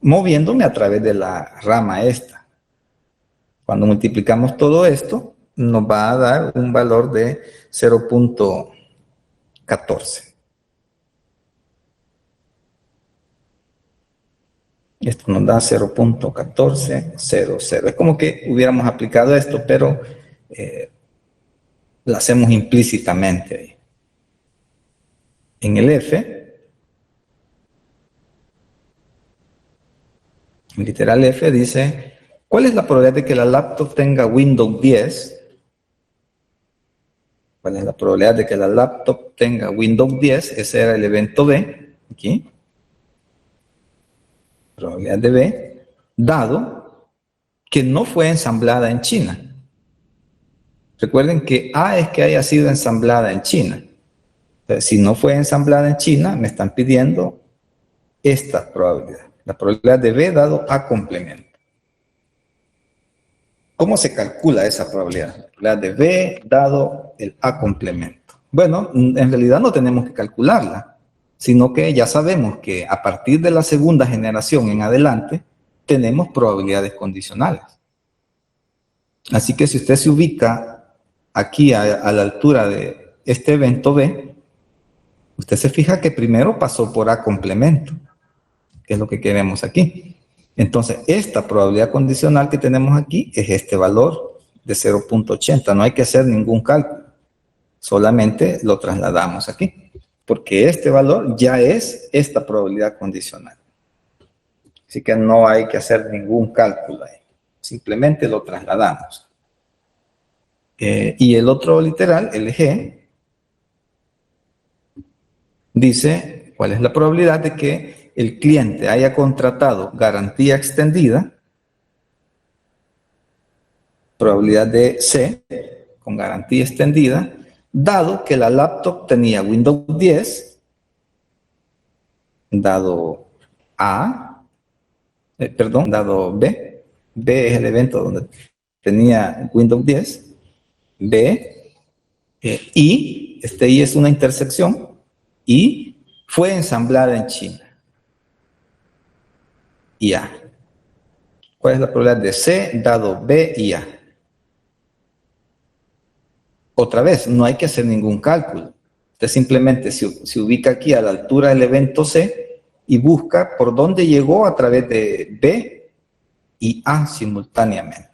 moviéndome a través de la rama esta. Cuando multiplicamos todo esto, nos va a dar un valor de 0.14. Esto nos da 0.1400. Es como que hubiéramos aplicado esto, pero lo hacemos implícitamente ahí. En el F, el literal F dice, ¿cuál es la probabilidad de que la laptop tenga Windows 10? ¿Cuál es la probabilidad de que la laptop tenga Windows 10? Ese era el evento B, aquí. Probabilidad de B, dado que no fue ensamblada en China. Recuerden que A es que haya sido ensamblada en China. Entonces, si no fue ensamblada en China, me están pidiendo esta probabilidad. La probabilidad de B dado A complemento. ¿Cómo se calcula esa probabilidad? La probabilidad de B dado el A complemento. Bueno, en realidad no tenemos que calcularla, sino que ya sabemos que a partir de la segunda generación en adelante, tenemos probabilidades condicionales. Así que si usted se ubica aquí a la altura de este evento B, usted se fija que primero pasó por A complemento, que es lo que queremos aquí. Entonces, esta probabilidad condicional que tenemos aquí es este valor de 0.80. No hay que hacer ningún cálculo, solamente lo trasladamos aquí, porque este valor ya es esta probabilidad condicional. Así que no hay que hacer ningún cálculo ahí, simplemente lo trasladamos. Y el otro literal, el G, dice cuál es la probabilidad de que el cliente haya contratado garantía extendida, probabilidad de C, con garantía extendida, dado que la laptop tenía Windows 10, dado dado B es el evento donde tenía Windows 10, B, I, este I es una intersección, y fue ensamblada en China. Y A. ¿Cuál es la probabilidad de C dado B y A? Otra vez, no hay que hacer ningún cálculo. Usted simplemente se ubica aquí a la altura del evento C y busca por dónde llegó a través de B y A simultáneamente.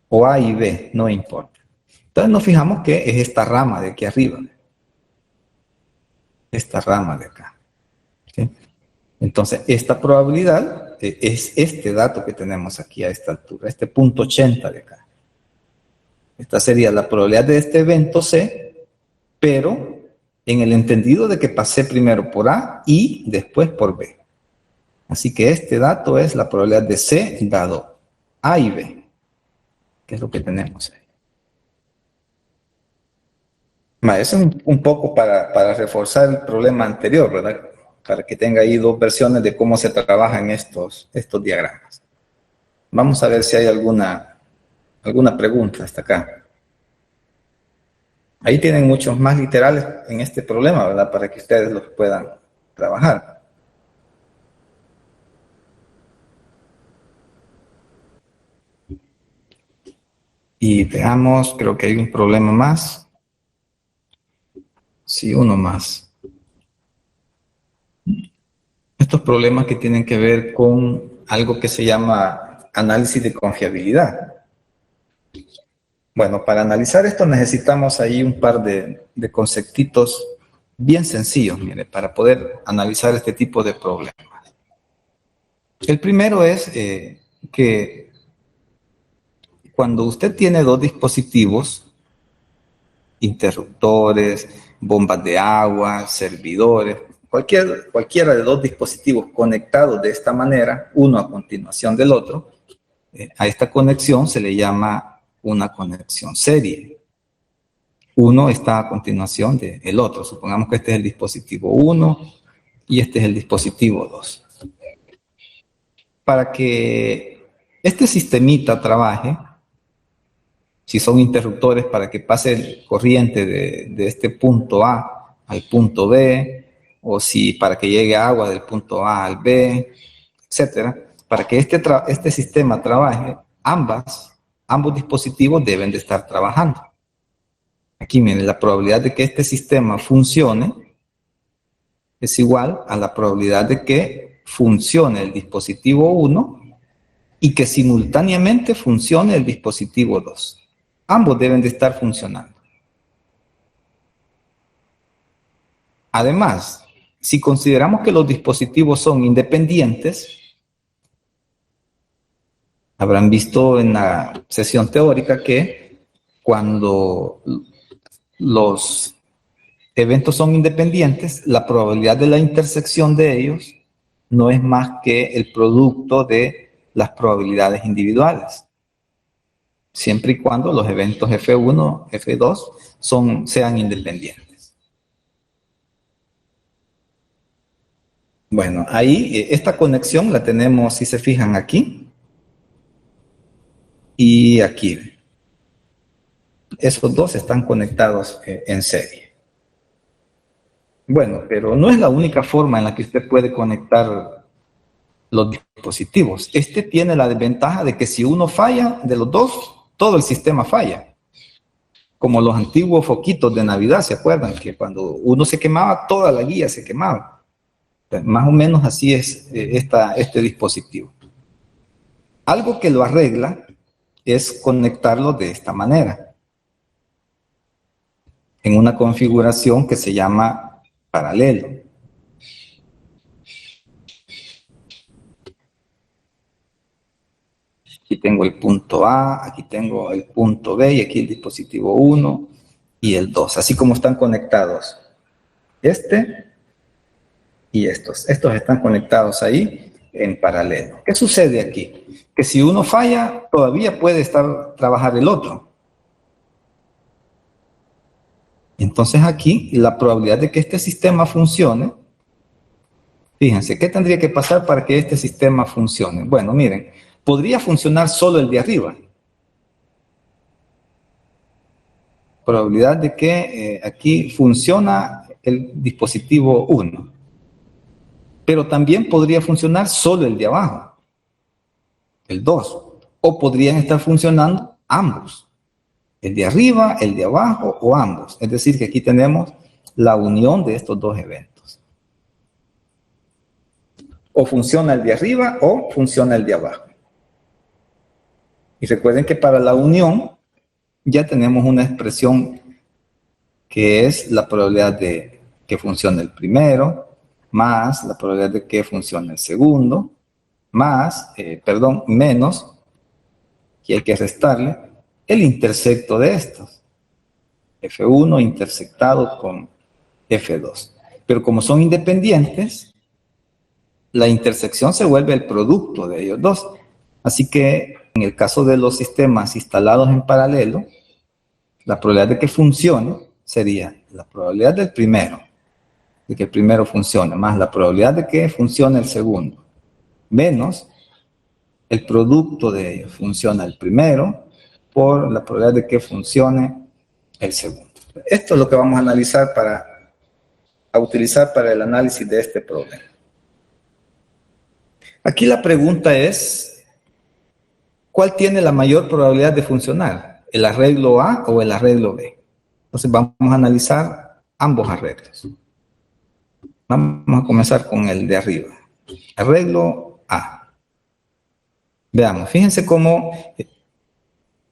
O A y B, no importa. Entonces nos fijamos que es esta rama de aquí arriba. Esta rama de acá. ¿Sí? Entonces, esta probabilidad es este dato que tenemos aquí a esta altura, este punto 80 de acá. Esta sería la probabilidad de este evento C, pero en el entendido de que pasé primero por A y después por B. Así que este dato es la probabilidad de C dado A y B, que es lo que tenemos ahí. Eso es un poco para reforzar el problema anterior, ¿verdad? Para que tenga ahí dos versiones de cómo se trabajan estos diagramas. Vamos a ver si hay alguna pregunta hasta acá. Ahí tienen muchos más literales en este problema, ¿verdad? Para que ustedes los puedan trabajar. Y veamos, creo que hay un problema más. Sí, uno más. Estos problemas que tienen que ver con algo que se llama análisis de confiabilidad. Bueno, para analizar esto necesitamos ahí un par de conceptitos bien sencillos, mire, para poder analizar este tipo de problemas. El primero es que cuando usted tiene dos dispositivos, interruptores, bombas de agua, servidores, cualquiera de dos dispositivos conectados de esta manera, uno a continuación del otro, a esta conexión se le llama una conexión serie. Uno está a continuación del otro. Supongamos que este es el dispositivo 1 y este es el dispositivo 2. para que este sistemita trabaje, si son interruptores para que pase el corriente de este punto A al punto B, o si para que llegue agua del punto A al B, etcétera, para que este sistema trabaje, ambos dispositivos deben de estar trabajando. Aquí miren, la probabilidad de que este sistema funcione es igual a la probabilidad de que funcione el dispositivo 1 y que simultáneamente funcione el dispositivo 2. Ambos deben de estar funcionando. Además, si consideramos que los dispositivos son independientes, habrán visto en la sesión teórica que cuando los eventos son independientes, la probabilidad de la intersección de ellos no es más que el producto de las probabilidades individuales, siempre y cuando los eventos F1, F2 sean independientes. Bueno, ahí esta conexión la tenemos, si se fijan, aquí y aquí. Esos dos están conectados en serie. Bueno, pero no es la única forma en la que usted puede conectar los dispositivos. Este tiene la desventaja de que si uno falla de los dos, todo el sistema falla. Como los antiguos foquitos de Navidad, ¿se acuerdan? Que cuando uno se quemaba, toda la guía se quemaba. Más o menos así es este dispositivo. Algo que lo arregla es conectarlo de esta manera, en una configuración que se llama paralelo. Aquí tengo el punto A, aquí tengo el punto B y aquí el dispositivo 1 y el 2, así como están conectados este y estos. Estos están conectados ahí en paralelo. ¿Qué sucede aquí? Que si uno falla, todavía puede trabajar el otro. Entonces aquí la probabilidad de que este sistema funcione, fíjense, ¿qué tendría que pasar para que este sistema funcione? Bueno, miren, podría funcionar solo el de arriba. Probabilidad de que aquí funciona el dispositivo 1. Pero también podría funcionar solo el de abajo, el 2. O podrían estar funcionando ambos, el de arriba, el de abajo o ambos. Es decir, que aquí tenemos la unión de estos dos eventos. O funciona el de arriba o funciona el de abajo. Y recuerden que para la unión ya tenemos una expresión que es la probabilidad de que funcione el primero, más la probabilidad de que funcione el segundo, menos, y hay que restarle, el intersecto de estos. F1 intersectado con F2. Pero como son independientes, la intersección se vuelve el producto de ellos dos. Así que en el caso de los sistemas instalados en paralelo, la probabilidad de que funcione sería la probabilidad del primero, de que el primero funcione, más la probabilidad de que funcione el segundo, menos el producto de ellos, funciona el primero, por la probabilidad de que funcione el segundo. Esto es lo que vamos a analizar a utilizar para el análisis de este problema. Aquí la pregunta es, ¿cuál tiene la mayor probabilidad de funcionar? ¿El arreglo A o el arreglo B? Entonces vamos a analizar ambos arreglos. Vamos a comenzar con el de arriba. Arreglo A. Veamos, fíjense cómo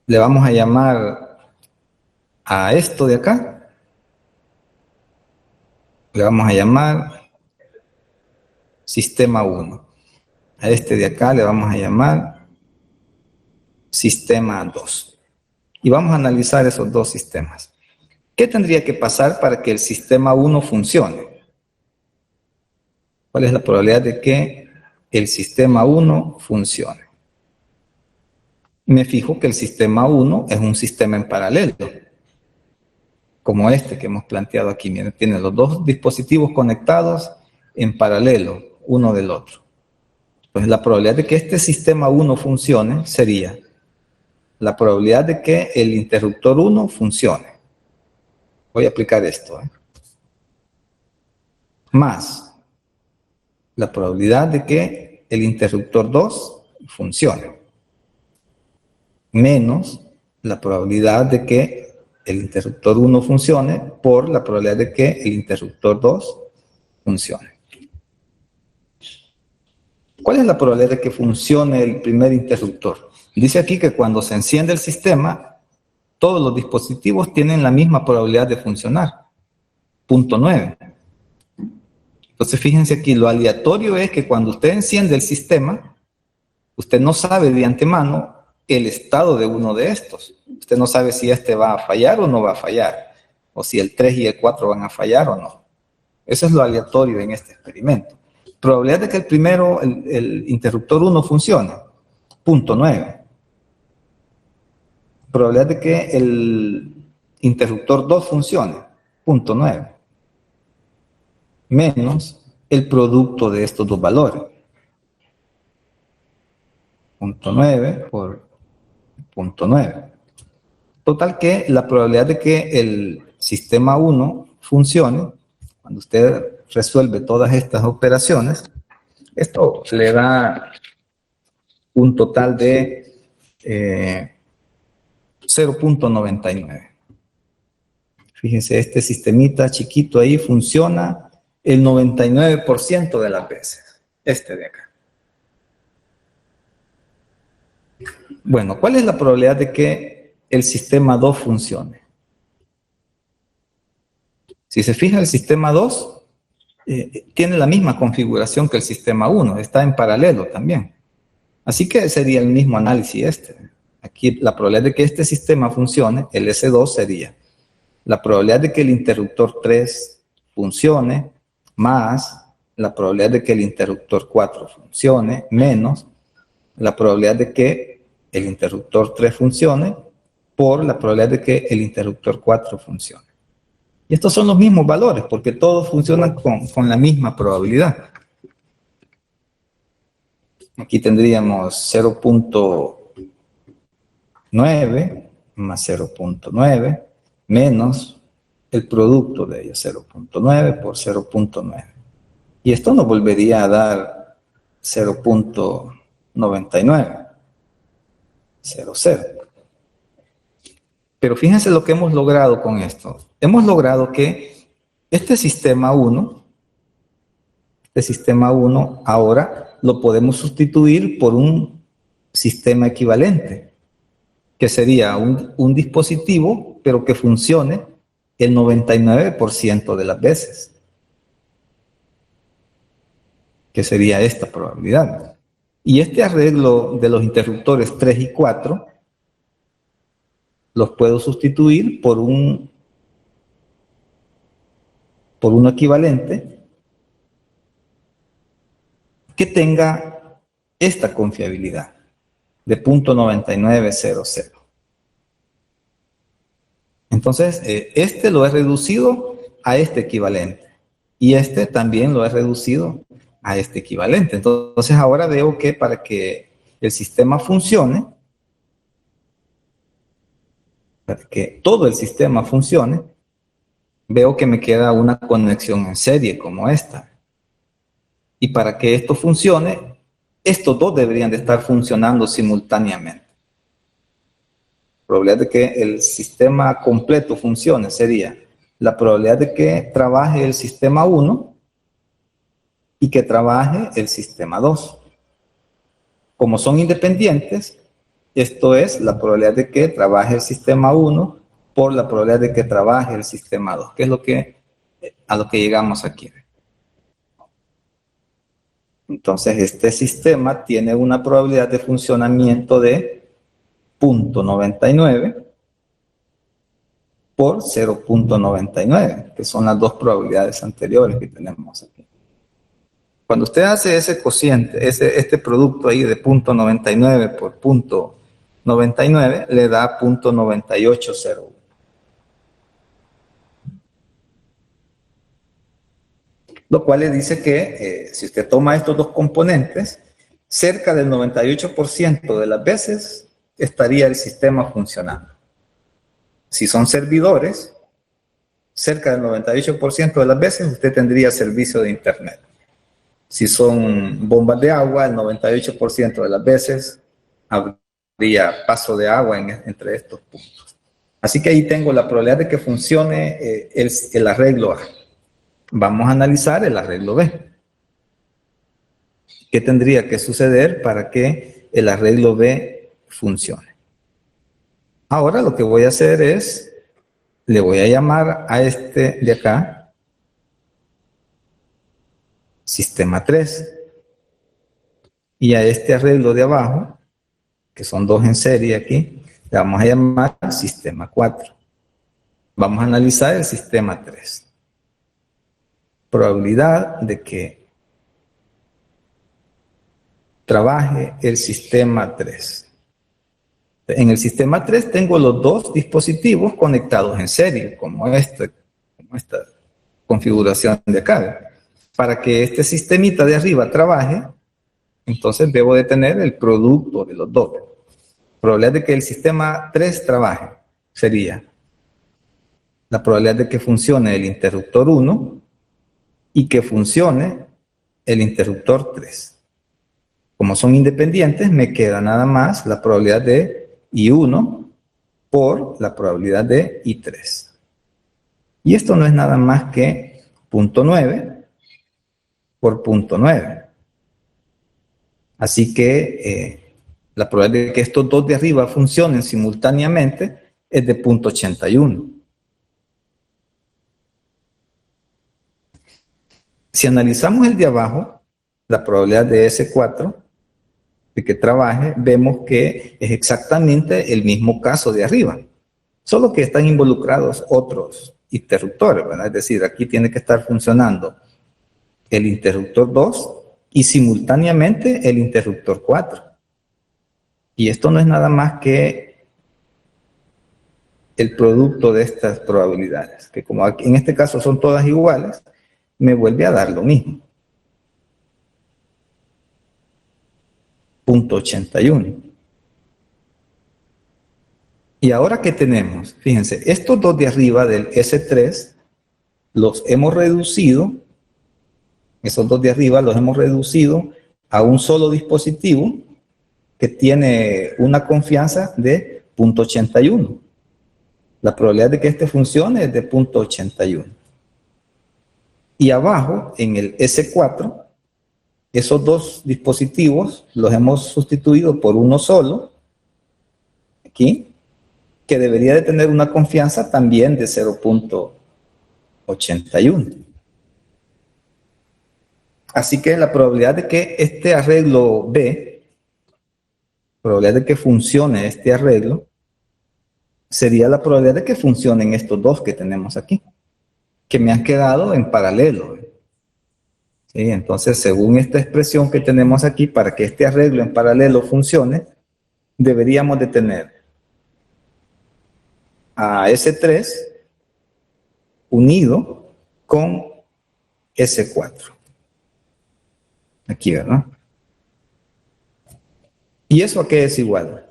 le vamos a llamar a esto de acá. Le vamos a llamar sistema 1. A este de acá le vamos a llamar sistema 2. Y vamos a analizar esos dos sistemas. ¿Qué tendría que pasar para que el sistema 1 funcione? ¿Cuál es la probabilidad de que el sistema 1 funcione? Me fijo que el sistema 1 es un sistema en paralelo, como este que hemos planteado aquí. Miren, tiene los dos dispositivos conectados en paralelo, uno del otro. Pues la probabilidad de que este sistema 1 funcione sería la probabilidad de que el interruptor 1 funcione. Voy a aplicar esto, más la probabilidad de que el interruptor 2 funcione, menos la probabilidad de que el interruptor 1 funcione por la probabilidad de que el interruptor 2 funcione. ¿Cuál es la probabilidad de que funcione el primer interruptor? Dice aquí que cuando se enciende el sistema, todos los dispositivos tienen la misma probabilidad de funcionar, 0.9. Entonces fíjense aquí, lo aleatorio es que cuando usted enciende el sistema, usted no sabe de antemano el estado de uno de estos. Usted no sabe si este va a fallar o no va a fallar, o si el 3 y el 4 van a fallar o no. Eso es lo aleatorio en este experimento. Probabilidad de que el primero, el interruptor 1 funcione, 0.9. Probabilidad de que el interruptor 2 funcione, 0.9. Menos el producto de estos dos valores. 0.9 por 0.9. Total que la probabilidad de que el sistema 1 funcione, cuando usted resuelve todas estas operaciones, esto le da un total de 0.99. Fíjense, este sistemita chiquito ahí funciona el 99% de las veces. Este de acá. Bueno, ¿cuál es la probabilidad de que el sistema 2 funcione? Si se fija, el sistema 2 tiene la misma configuración que el sistema 1, está en paralelo también. Así que sería el mismo análisis este. Aquí la probabilidad de que este sistema funcione, el S2 sería la probabilidad de que el interruptor 3 funcione más la probabilidad de que el interruptor 4 funcione menos la probabilidad de que el interruptor 3 funcione por la probabilidad de que el interruptor 4 funcione. Y estos son los mismos valores porque todos funcionan con la misma probabilidad. Aquí tendríamos 0.9 más 0.9 menos el producto de ellos, 0.9 por 0.9. Y esto nos volvería a dar 0.99. 0,0. Pero fíjense lo que hemos logrado con esto. Hemos logrado que este sistema 1 ahora lo podemos sustituir por un sistema equivalente, que sería un dispositivo, pero que funcione el 99% de las veces, que sería esta probabilidad. Y este arreglo de los interruptores 3 y 4 los puedo sustituir por uno equivalente que tenga esta confiabilidad de 0.9900. Entonces, este lo he reducido a este equivalente y este también lo he reducido a este equivalente. Entonces, ahora veo que para que el sistema funcione, para que todo el sistema funcione, veo que me queda una conexión en serie como esta. Y para que esto funcione, estos dos deberían de estar funcionando simultáneamente. La probabilidad de que el sistema completo funcione sería la probabilidad de que trabaje el sistema 1 y que trabaje el sistema 2. Como son independientes, esto es la probabilidad de que trabaje el sistema 1 por la probabilidad de que trabaje el sistema 2, que es a lo que llegamos aquí. Entonces, este sistema tiene una probabilidad de funcionamiento de 0.99 por 0.99, que son las dos probabilidades anteriores que tenemos aquí. Cuando usted hace ese cociente, este producto ahí de 0.99 por 0.99, le da 0.9801. Lo cual le dice que si usted toma estos dos componentes cerca del 98% de las veces estaría el sistema funcionando. Si son servidores, cerca del 98% de las veces usted tendría servicio de internet. Si son bombas de agua, el 98% de las veces habría paso de agua entre estos puntos. Así que ahí tengo la probabilidad de que funcione el arreglo A. Vamos a analizar el arreglo B. ¿Qué tendría que suceder para que el arreglo B funcione? Ahora lo que voy a hacer es, le voy a llamar a este de acá, sistema 3. Y a este arreglo de abajo, que son dos en serie aquí, le vamos a llamar sistema 4. Vamos a analizar el sistema 3. Probabilidad de que trabaje el sistema 3. En el sistema 3 tengo los dos dispositivos conectados en serie, como esta configuración de acá. Para que este sistemita de arriba trabaje, entonces debo de tener el producto de los dos. Probabilidad de que el sistema 3 trabaje sería la probabilidad de que funcione el interruptor 1 y que funcione el interruptor 3. Como son independientes, me queda nada más la probabilidad de I1 por la probabilidad de I3. Y esto no es nada más que 0.9 por 0.9. Así que la probabilidad de que estos dos de arriba funcionen simultáneamente es de 0.81. Si analizamos el de abajo, la probabilidad de S4 de que trabaje, vemos que es exactamente el mismo caso de arriba, solo que están involucrados otros interruptores, ¿verdad? Es decir, aquí tiene que estar funcionando el interruptor 2 y simultáneamente el interruptor 4. Y esto no es nada más que el producto de estas probabilidades, que como aquí, en este caso son todas iguales, me vuelve a dar lo mismo. 0.81. Y ahora, ¿qué tenemos? Fíjense, estos dos de arriba del S3 los hemos reducido, esos dos de arriba los hemos reducido a un solo dispositivo que tiene una confianza de 0.81. La probabilidad de que este funcione es de 0.81. Y abajo, en el S4, esos dos dispositivos los hemos sustituido por uno solo, aquí, que debería de tener una confianza también de 0.81. Así que la probabilidad de que este arreglo B, probabilidad de que funcione este arreglo, sería la probabilidad de que funcionen estos dos que tenemos aquí, que me han quedado en paralelo. ¿Sí? Entonces, según esta expresión que tenemos aquí, para que este arreglo en paralelo funcione, deberíamos de tener a S3 unido con S4. Aquí, ¿verdad? ¿Y eso a qué es igual?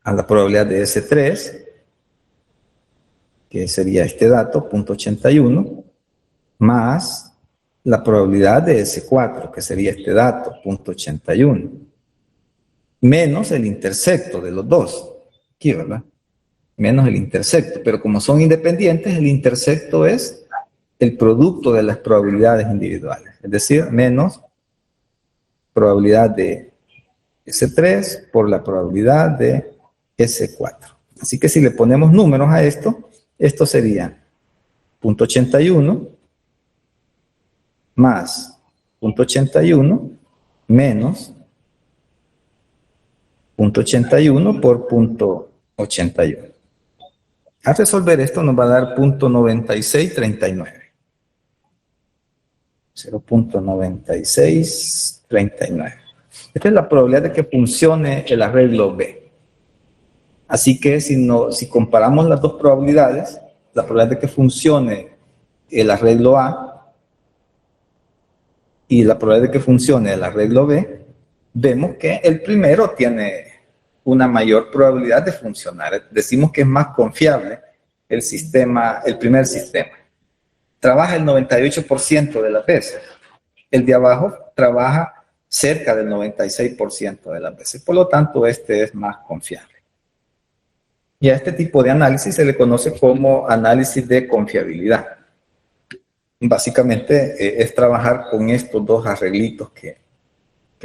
A la probabilidad de S3, que sería este dato, 0.81, más la probabilidad de S4, que sería este dato, 0.81, menos el intersecto de los dos. Aquí, ¿verdad? Menos el intersecto. Pero como son independientes, el intersecto es el producto de las probabilidades individuales. Es decir, menos probabilidad de S3 por la probabilidad de S4. Así que si le ponemos números a esto, esto sería 0.81 más 0.81 menos 0.81 por 0.81. Al resolver esto nos va a dar 0.9639. 0.9639. Esta es la probabilidad de que funcione el arreglo B. Así que si comparamos las dos probabilidades, la probabilidad de que funcione el arreglo A y la probabilidad de que funcione el arreglo B, vemos que el primero tiene una mayor probabilidad de funcionar. Decimos que es más confiable el sistema, el primer sistema. Trabaja el 98% de las veces. El de abajo trabaja cerca del 96% de las veces. Por lo tanto, este es más confiable. Y a este tipo de análisis se le conoce como análisis de confiabilidad. Básicamente es trabajar con estos dos arreglitos que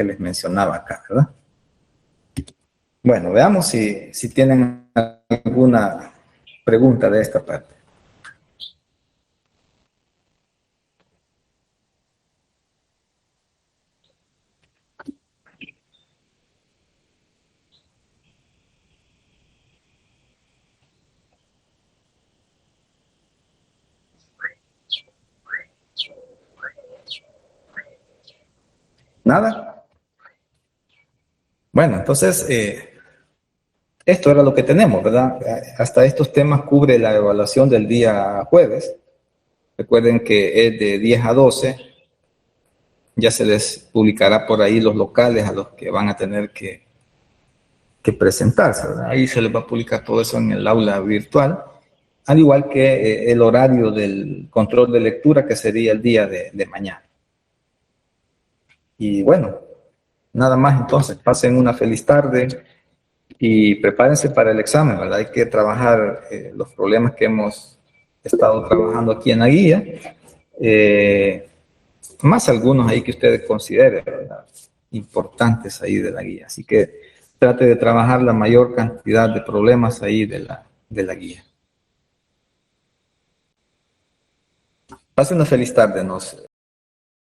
les mencionaba acá, ¿verdad? Bueno, veamos si tienen alguna pregunta de esta parte. ¿Nada? Bueno, entonces, esto era lo que tenemos, ¿verdad? Hasta estos temas cubre la evaluación del día jueves. Recuerden que es de 10 a 12. Ya se les publicará por ahí los locales a los que van a tener que presentarse, ¿verdad? Ahí se les va a publicar todo eso en el aula virtual, al igual que el horario del control de lectura, que sería el día de mañana. Y bueno, nada más entonces, pasen una feliz tarde y prepárense para el examen, ¿verdad? Hay que trabajar los problemas que hemos estado trabajando aquí en la guía, más algunos ahí que ustedes consideren, ¿verdad?, importantes ahí de la guía. Así que trate de trabajar la mayor cantidad de problemas ahí de la guía. Pasen una feliz tarde, nos